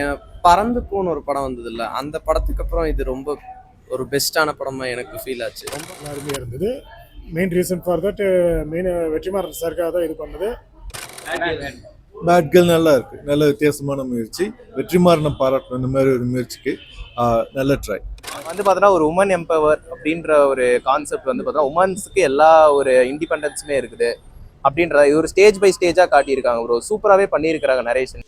என் பறந்துக்கும்னு ஒரு படம் வந்தது இல்லை, அந்த படத்துக்கு அப்புறம் இது ரொம்ப ஒரு பெஸ்ட்டான படமா எனக்கு ஃபீல் ஆச்சு. ரொம்ப அருமையாக இருந்தது. Main reason for that main Vetrimaaran சாருக்காக தான் இது பண்ணது. பேட் கேர்ள் நல்லா இருக்கு, நல்ல வித்தியாசமான முயற்சி. வெற்றிமாறனை பாராட்டணும் இந்த மாதிரி ஒரு முயற்சிக்கு. நல்ல ட்ரை. வந்து பார்த்தோன்னா ஒரு உமன் எம்பவர் அப்படின்ற ஒரு கான்செப்ட் வந்து பார்த்தோன்னா உமன்ஸுக்கு எல்லா ஒரு இண்டிபெண்டன்ஸுமே இருக்குது அப்படின்றத இது ஒரு ஸ்டேஜ் பை ஸ்டேஜாக காட்டியிருக்காங்க. ஒரு சூப்பராகவே பண்ணியிருக்கிறாங்க நரேஷன்.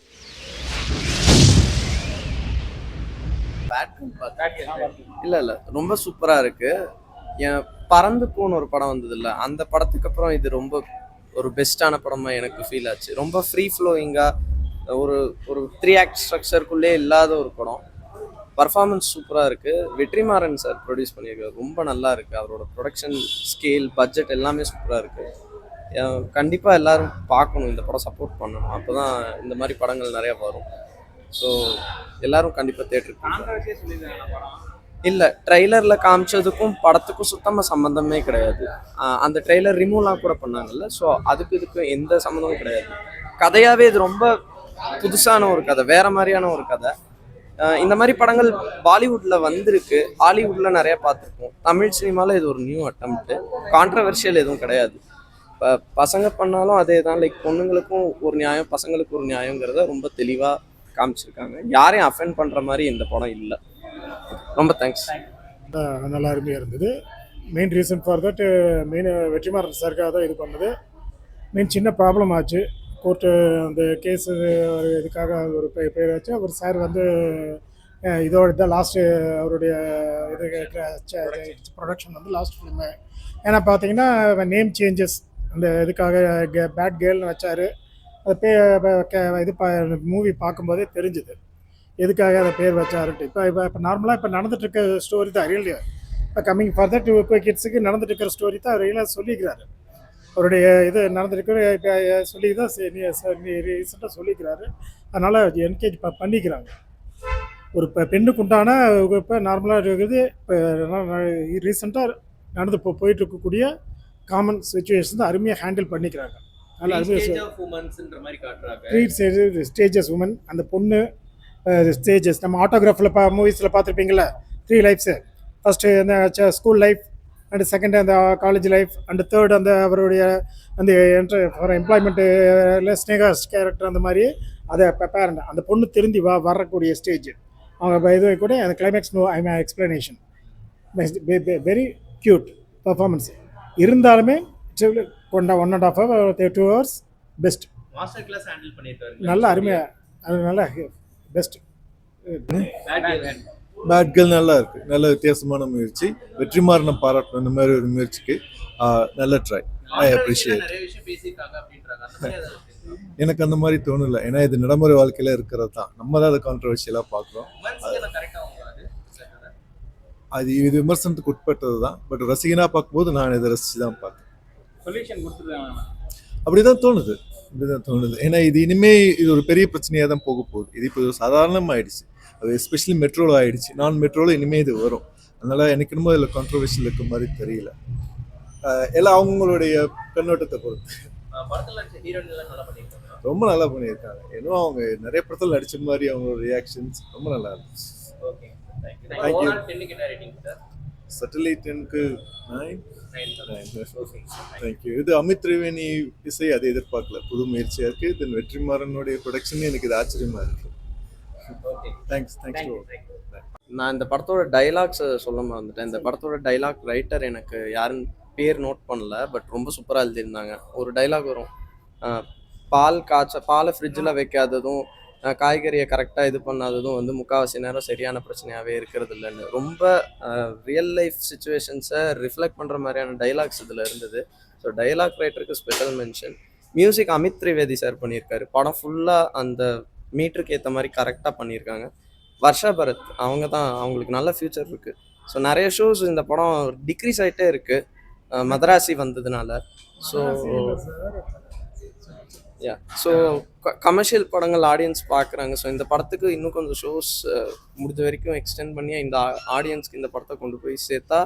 இல்லை இல்லை, ரொம்ப சூப்பராக இருக்கு. என் பறந்துக்கும்னு ஒரு படம் வந்தது இல்லை, அந்த படத்துக்கு அப்புறம் இது ரொம்ப ஒரு பெஸ்ட்டான படமா எனக்கு ஃபீல் ஆச்சு. ரொம்ப ஃப்ரீ ஃப்ளோயிங்காக ஒரு ஒரு 3 ஆக்ட் ஸ்ட்ரக்சருக்குள்ளே இல்லாத ஒரு படம். பர்ஃபார்மன்ஸ் சூப்பராக இருக்குது. வெற்றிமாறன் சார் ப்ரொடியூஸ் பண்ணியிருக்காரு, ரொம்ப நல்லா இருக்குது. அவரோட ப்ரொடக்ஷன் ஸ்கேல், பட்ஜெட் எல்லாமே சூப்பராக இருக்குது. கண்டிப்பாக எல்லோரும் பார்க்கணும், இந்த படம் சப்போர்ட் பண்ணணும். அப்போ தான் இந்த மாதிரி படங்கள் நிறையா வரும். ஸோ எல்லோரும் கண்டிப்பாக தேட்டருக்கு. இல்லை, ட்ரெய்லரில் காமிச்சதுக்கும் படத்துக்கும் சுத்தமாக சம்மந்தமே கிடையாது. அந்த ட்ரெய்லர் ரிமூவ்லாம் கூட பண்ணாங்கல்ல, ஸோ அதுக்கு இதுக்கும் எந்த சம்மந்தமும் கிடையாது. கதையாகவே இது ரொம்ப புதுசான ஒரு கதை, வேறு மாதிரியான ஒரு கதை. இந்த மாதிரி படங்கள் பாலிவுட்டில் வந்திருக்கு, ஹாலிவுட்டில் நிறையா பார்த்துருக்கோம். தமிழ் சினிமாவில் இது ஒரு நியூ அட்டம்ப்ட்டு. கான்ட்ரவர்ஷியல் எதுவும் கிடையாது. இப்போ பசங்க பண்ணாலும் அதே தான், லைக் பொண்ணுங்களுக்கும் ஒரு நியாயம், பசங்களுக்கு ஒரு நியாயங்கிறத ரொம்ப தெளிவாக காமிச்சிருக்காங்க. யாரையும் அஃபெண்ட் பண்ணுற மாதிரி இந்த படம் இல்லை. ரொம்ப தேங்க்ஸ். நல்லா அருமையாக இருந்தது. Main reason for that main Vetrimaaran சாருக்காக தான் இது பண்ணது. மெயின் சின்ன ப்ராப்ளம் ஆச்சு, கோர்ட்டு அந்த கேஸு இதுக்காக ஒரு பேர் வச்சு அவர் சார் வந்து இதோட தான் லாஸ்ட்டு அவருடைய இது ப்ரொடக்ஷன் வந்து லாஸ்ட் ஃபிலிமு. ஏன்னா பார்த்தீங்கன்னா நேம் சேஞ்சஸ் அந்த இதுக்காக பேட் கேர்ள்னு வச்சார். அது இது மூவி பார்க்கும்போதே தெரிஞ்சுது எதுக்காக அதை பேர் வச்சாருன்ட்டு. இப்போ நார்மலாக இப்போ நடந்துகிட்ருக்க ஸ்டோரி தான் ரியல். இப்போ கம்மிங் ஃபர்தர் இப்போ கிட்ஸுக்கு நடந்துகிட்ருக்கிற ஸ்டோரி தான் ரியலாக சொல்லிக்கிறாரு. அவருடைய இது நடந்துருக்கிற இப்போ சொல்லி தான் ரீசெண்டாக சொல்லிக்கிறாரு. அதனால் என்கேஜ் பண்ணிக்கிறாங்க. ஒரு இப்போ பெண்ணுக்கு உண்டான இப்போ நார்மலாக இருக்குது. இப்போ ரீசெண்டாக நடந்து போயிட்டுருக்கக்கூடிய காமன் சுச்சுவேஷன் தான் அருமையாக ஹேண்டில் பண்ணிக்கிறாங்க. அதனால் அருமையாக ஸ்டேஜஸ் உமன், அந்த பொண்ணு ஸ்டேஜஸ் நம்ம ஆட்டோகிராஃபில் மூவிஸில் பார்த்துருப்பீங்களா, 3 லைஃப்ஸு. ஃபஸ்ட்டு அந்த ஸ்கூல் லைஃப், அண்ட் செகண்ட் அந்த காலேஜ் லைஃப், அண்ட் தேர்ட் அந்த அவருடைய அந்த ஃபார் எம்ப்ளாய்மெண்ட்டு ஸ்னேகா கேரக்டர், அந்த மாதிரி அதை பேரண்ட் அந்த பொண்ணு திருந்தி வரக்கூடிய ஸ்டேஜ். அவங்க இது கூட அந்த climax no explanation. Very cute performance இருந்தாலுமே கொண்ட 1.5 hour 2 hours best. Master class handle பண்ணியிருக்காரு. நல்லா அருமையாக, அது நல்லா பெஸ்ட். பேட் கேர்ள் நல்லா இருக்கு, நல்ல வித்தியாசமான முயற்சி. வெற்றிமாறனை பாராட்டணும் இந்த மாதிரி ஒரு முயற்சிக்கு. நல்ல ட்ரை. I appreciate. எனக்கு அந்த மாதிரி தோணலை, ஏன்னா இது நடைமுறை வாழ்க்கையில இருக்கிறது தான். நம்ம தான் அதை கான்ட்ரவர்ஷியலாக பார்க்குறோம். அது இது விமர்சனத்துக்கு உட்பட்டது தான். பட் ரசிகனாக பார்க்கும்போது நான் இதை ரசித்து தான் பார்த்தேன். அப்படிதான் தோணுது, இப்படிதான் தோணுது. ஏன்னா இது இனிமே இது ஒரு பெரிய பிரச்சனையாக தான் போக போகுது. இது இப்போ சாதாரணமாக ஆயிடுச்சு, அது எஸ்பெஷலி மெட்ரோவில் ஆயிடுச்சு. நான் மெட்ரோவில் இனிமேல் இது வரும். அதனால எனக்கு என்னமோ இதில் கான்ட்ரவர்ஷியல் இருக்க மாதிரி தெரியல. எல்லாம் அவங்களுடைய கண்ணோட்டத்தை பொறுத்து. ரொம்ப நல்லா பண்ணியிருக்காங்க. ஏன்னா அவங்க நிறைய படத்தில் நடிச்ச மாதிரி அவங்களோட ரியாக்ஷன்ஸ் ரொம்ப நல்லா இருந்துச்சு. சட்டலி 10க்கு 9. தேங்க்யூ. இது அமித் திரிவேணி இசை, அதை எதிர்பார்க்கல, புது முயற்சியாக இருக்குது. தென் வெற்றிமாறனுடைய ப்ரொடக்ஷன் எனக்கு இது ஆச்சரியமாக இருக்குது. தேங்க்ஸ். நான் இந்த படத்தோட டைலாக்ஸை சொல்ல மறந்துட்டேன். இந்த படத்தோட டைலாக் ரைட்டர் எனக்கு யாருன்னு பேர் நோட் பண்ணல, பட் ரொம்ப சூப்பராக எழுதியிருந்தாங்க. ஒரு டைலாக் வரும், பாலை ஃப்ரிட்ஜில் வைக்காததும் காய்கறியை கரெக்டாக இது பண்ணாததும் வந்து முக்கால்வாசி நேரம் சரியான பிரச்சனையாகவே இருக்கிறது இல்லைன்னு. ரொம்ப ரியல் லைஃப் சுச்சுவேஷன்ஸை ரிஃப்ளெக்ட் பண்ணுற மாதிரியான டைலாக்ஸ் இதில் இருந்தது. ஸோ டைலாக் ரைட்டருக்கு special mention. Music Amit Trivedi sir பண்ணியிருக்காரு. படம் ஃபுல்லாக அந்த மீட்டருக்கு ஏற்ற மாதிரி கரெக்டாக பண்ணியிருக்காங்க. வர்ஷா பரத் அவங்க தான், அவங்களுக்கு நல்ல ஃப்யூச்சர் இருக்குது. ஸோ நிறைய ஷோஸ் இந்த படம் டிக்ரீஸ் ஆகிட்டே இருக்குது மதராசி வந்ததுனால. ஸோ கமர்ஷியல் படங்கள் ஆடியன்ஸ் பார்க்குறாங்க. ஸோ இந்த படத்துக்கு இன்னும் கொஞ்சம் ஷோஸ் முடிஞ்ச வரைக்கும் எக்ஸ்டெண்ட் பண்ணி இந்த ஆடியன்ஸ்க்கு இந்த படத்தை கொண்டு போய் சேர்த்தா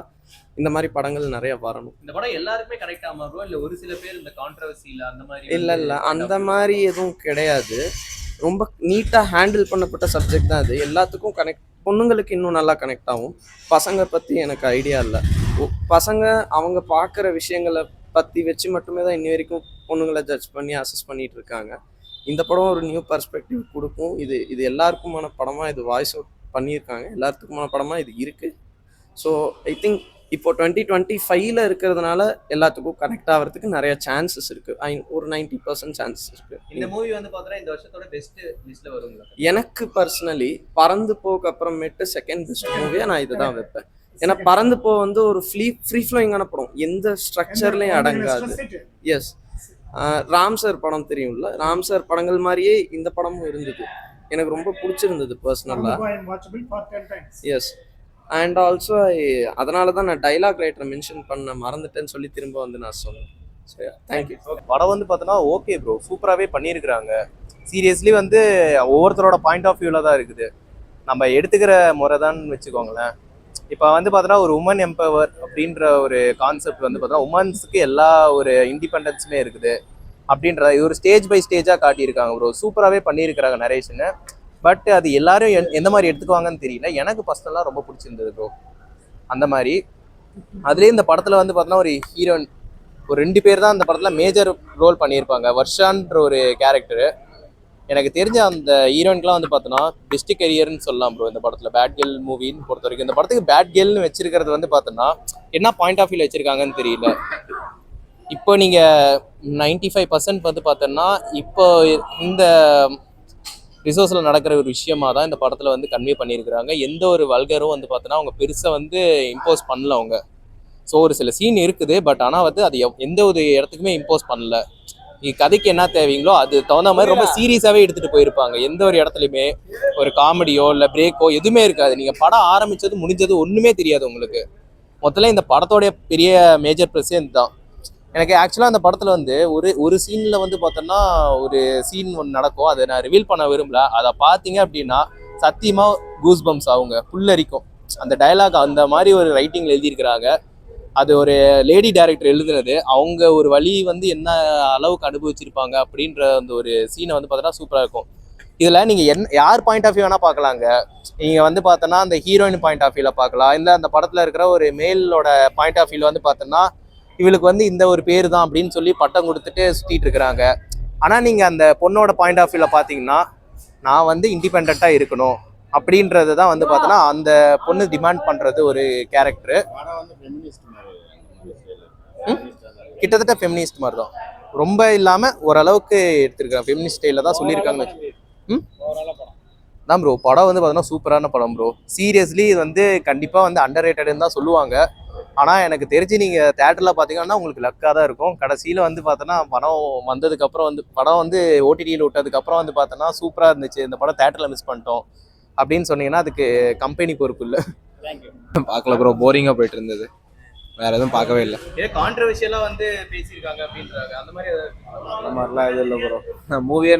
இந்த மாதிரி படங்கள் நிறைய வரணும். இந்த படம் எல்லாருக்குமே கரெக்டாக மாறும், இல்லை ஒரு சில பேர் இந்த கான்ட்ரவர்சியில் அந்த மாதிரி? இல்லை, அந்த மாதிரி எதுவும் கிடையாது. ரொம்ப நீட்டாக ஹேண்டில் பண்ணப்பட்ட சப்ஜெக்ட் தான் இது. எல்லாத்துக்கும் கனெக்ட், பொண்ணுங்களுக்கு இன்னும் நல்லா கனெக்ட் ஆகும். பசங்க பற்றி எனக்கு ஐடியா இல்லை. பசங்க அவங்க பார்க்குற விஷயங்களை பற்றி வச்சு மட்டுமே தான் இன்னி வரைக்கும் பொண்ணுங்களை ஜட்ஜ் பண்ணி அசஸ் பண்ணிட்டு இருக்காங்க. இந்த படம் ஒரு நியூ பர்ஸ்பெக்டிவ் கொடுக்கும். இது எல்லாருக்குமான படமாக இது வாய்ஸ் அவுட் பண்ணியிருக்காங்க. எல்லாத்துக்குமான படமாக இது இருக்குது. ஸோ ஐ திங்க் இப்போ 2025 இருக்கிறதுனால எல்லாத்துக்கும் கனெக்ட் ஆகிறதுக்கு நிறைய சான்சஸ் இருக்குது. ஒரு 90% சான்சஸ் இருக்குது. இந்த மூவி வந்து பார்த்தோன்னா இந்த வருஷத்தோட பெஸ்ட் லிஸ்ட்ல வருங்களா? எனக்கு பர்சனலி பறந்து போக்கு அப்புறமேட்டு செகண்ட் பெஸ்ட் மூவியாக நான் இதை தான் வைப்பேன். ஏன்னா பறந்து போ வந்து ஒரு ஃப்ரீ ஃப்ளோயிங்கான படம், எந்த ஸ்ட்ரக்சர்லையும் அடங்காது. எஸ், ராம் சார் படம் தெரியும்ல, ராம் சார் படங்கள் மாதிரியே இந்த படமும் இருந்தது. எனக்கு ரொம்ப பிடிச்சிருந்தது பர்சனலாக. எஸ், அண்ட் ஆல்சோ அதனால தான் நான் டைலாக் ரைட்டரை மென்ஷன் பண்ண மறந்துட்டேன்னு சொல்லி திரும்ப வந்து நான் சொன்னேன். So thank you. படம் வந்து பார்த்தோன்னா ஓகே ப்ரோ, சூப்பராகவே பண்ணியிருக்கிறாங்க. சீரியஸ்லி வந்து ஒவ்வொருத்தரோட பாயிண்ட் ஆஃப் வியூவில் தான் இருக்குது. நம்ம எடுத்துக்கிற முறை தான் வச்சுக்கோங்களேன். இப்போ வந்து பார்த்தோன்னா ஒரு உமன் எம்பவர் அப்படின்ற ஒரு கான்செப்ட் வந்து பார்த்தோன்னா உமன்ஸுக்கு எல்லா ஒரு இண்டிபெண்டன்ஸுமே இருக்குது அப்படின்றத இது ஒரு ஸ்டேஜ் பை ஸ்டேஜாக காட்டியிருக்காங்க ப்ரோ. சூப்பராகவே பண்ணியிருக்கிறாங்க நரேஷனு. பட் அது எல்லாரும் எந்த மாதிரி எடுத்துக்குவாங்கன்னு தெரியல. எனக்கு பர்சனலாக ரொம்ப பிடிச்சிருந்தது ப்ரோ. அந்த மாதிரி அதுலேயே இந்த படத்தில் வந்து பார்த்தோன்னா ஒரு ஹீரோயின் ஒரு 2 பேர் தான் அந்த படத்தில் மேஜர் ரோல் பண்ணியிருப்பாங்க. வர்ஷான்ற ஒரு கேரக்டரு. எனக்கு தெரிஞ்ச அந்த ஹீரோயின்க்குலாம் வந்து பார்த்தோன்னா பெஸ்ட் கெரியர்னு சொல்லலாம் ப்ரோ இந்த படத்தில். பேட் கேர்ள் மூவின்னு பொறுத்த வரைக்கும் இந்த படத்துக்கு பேட் கேர்ள்னு வச்சிருக்கிறது வந்து பார்த்தோன்னா என்ன பாயிண்ட் ஆஃப் வியூவில் வச்சிருக்காங்கன்னு தெரியல. இப்போ நீங்கள் 95% வந்து பார்த்தோன்னா இப்போ இந்த ரிசோர்ஸில் நடக்கிற ஒரு விஷயமா தான் இந்த படத்தில் வந்து கன்வே பண்ணியிருக்கிறாங்க. எந்த ஒரு வல்கரும் வந்து பார்த்தோன்னா அவங்க பெருசாக வந்து இம்போஸ் பண்ணல அவங்க. ஸோ ஒரு சில சீன் இருக்குது, பட் ஆனால் வந்து அது எந்த ஒரு இடத்துக்குமே இம்போஸ் பண்ணல. கதைக்கு என்ன தேவைங்களோ அது தகுந்த மாதிரி ரொம்ப சீரியஸாகவே எடுத்துகிட்டு போயிருப்பாங்க. எந்த ஒரு இடத்துலையுமே ஒரு காமெடியோ இல்லை பிரேக்கோ எதுவுமே இருக்காது. நீங்கள் படம் ஆரம்பித்தது முடிஞ்சது ஒன்றுமே தெரியாது உங்களுக்கு. மொத்தத்தில் இந்த படத்தோடைய பெரிய மேஜர் ப்ளஸ்ஸே இதுதான். எனக்கு ஆக்சுவலாக அந்த படத்தில் வந்து ஒரு சீனில் வந்து பார்த்தோன்னா ஒரு சீன் ஒன்று நடக்கும். அதை நான் ரிவீல் பண்ண விரும்பல. அதை பார்த்தீங்க அப்படின்னா சத்தியமாக கூஸ் பம்ஸ் ஆகுங்க, புல்லரிக்கும். அந்த டயலாக் அந்த மாதிரி ஒரு ரைட்டிங்கில் எழுதியிருக்கிறாங்க. அது ஒரு லேடி டைரக்டர் எழுதுனது. அவங்க ஒரு வழி வந்து என்ன அளவுக்கு அனுபவிச்சிருப்பாங்க அப்படின்ற அந்த ஒரு சீனை வந்து பார்த்தோன்னா சூப்பராக இருக்கும். இதில் நீங்கள் யார் பாயிண்ட் ஆஃப் வியூ வேணால் பார்க்கலாங்க. நீங்கள் வந்து பார்த்தோன்னா அந்த ஹீரோயின் பாயிண்ட் ஆஃப் வியூவில் பார்க்கலாம், இல்லை அந்த படத்தில் இருக்கிற ஒரு மேலோட பாயிண்ட் ஆஃப் வியூவில் வந்து பார்த்தோன்னா இவளுக்கு வந்து இந்த ஒரு பேர் தான் அப்படின்னு சொல்லி பட்டம் கொடுத்துட்டு சுற்றிட்டு இருக்கிறாங்க. ஆனால் நீங்கள் அந்த பொண்ணோட பாயிண்ட் ஆஃப் வியூவில் பார்த்தீங்கன்னா நான் வந்து இண்டிபெண்ட்டாக இருக்கணும் அப்படின்றது தான் வந்து பார்த்தோன்னா அந்த பொண்ணு டிமாண்ட் பண்ணுறது ஒரு கேரக்டரு. கிட்டத்தட்ட ஃபெமினிஸ்ட் மாதிரி தான், ரொம்ப இல்லாமல் ஓரளவுக்கு எடுத்திருக்காங்க. ஃபெமினிஸ்ட் ஸ்டைலில் தான் சொல்லியிருக்காங்க. தான் ப்ரோ படம் வந்து பார்த்தோன்னா சூப்பரான படம் ப்ரோ. சீரியஸ்லி இது வந்து கண்டிப்பாக வந்து அண்டர் ரேட்டடுன்னு தான் சொல்லுவாங்க. ஆனால் எனக்கு தெரிஞ்சு நீங்கள் தேட்டரில் பார்த்தீங்கன்னா உங்களுக்கு லக்காக தான் இருக்கும். கடைசியில் வந்து பார்த்தோன்னா படம் வந்ததுக்கப்புறம் வந்து படம் வந்து ஓடிடியில் விட்டதுக்கப்புறம் வந்து பார்த்தோன்னா சூப்பராக இருந்துச்சு, இந்த படம் தேட்டரில் மிஸ் பண்ணிட்டோம் அப்படின்னு சொன்னீங்கன்னா அதுக்கு கம்பெனி பொறுப்பு இல்லை. பார்க்கல ப்ரோ, போரிங்காக போயிட்டு இருந்தது, வேற எதுவும் பார்க்கவே இல்லை. ஏன் கான்ட்ரவர்ஷியலாக வந்து பேசியிருக்காங்க அப்படின்றாங்க, அந்த மாதிரிலாம் எதுவும் இல்லை ப்ரோ. மூவியே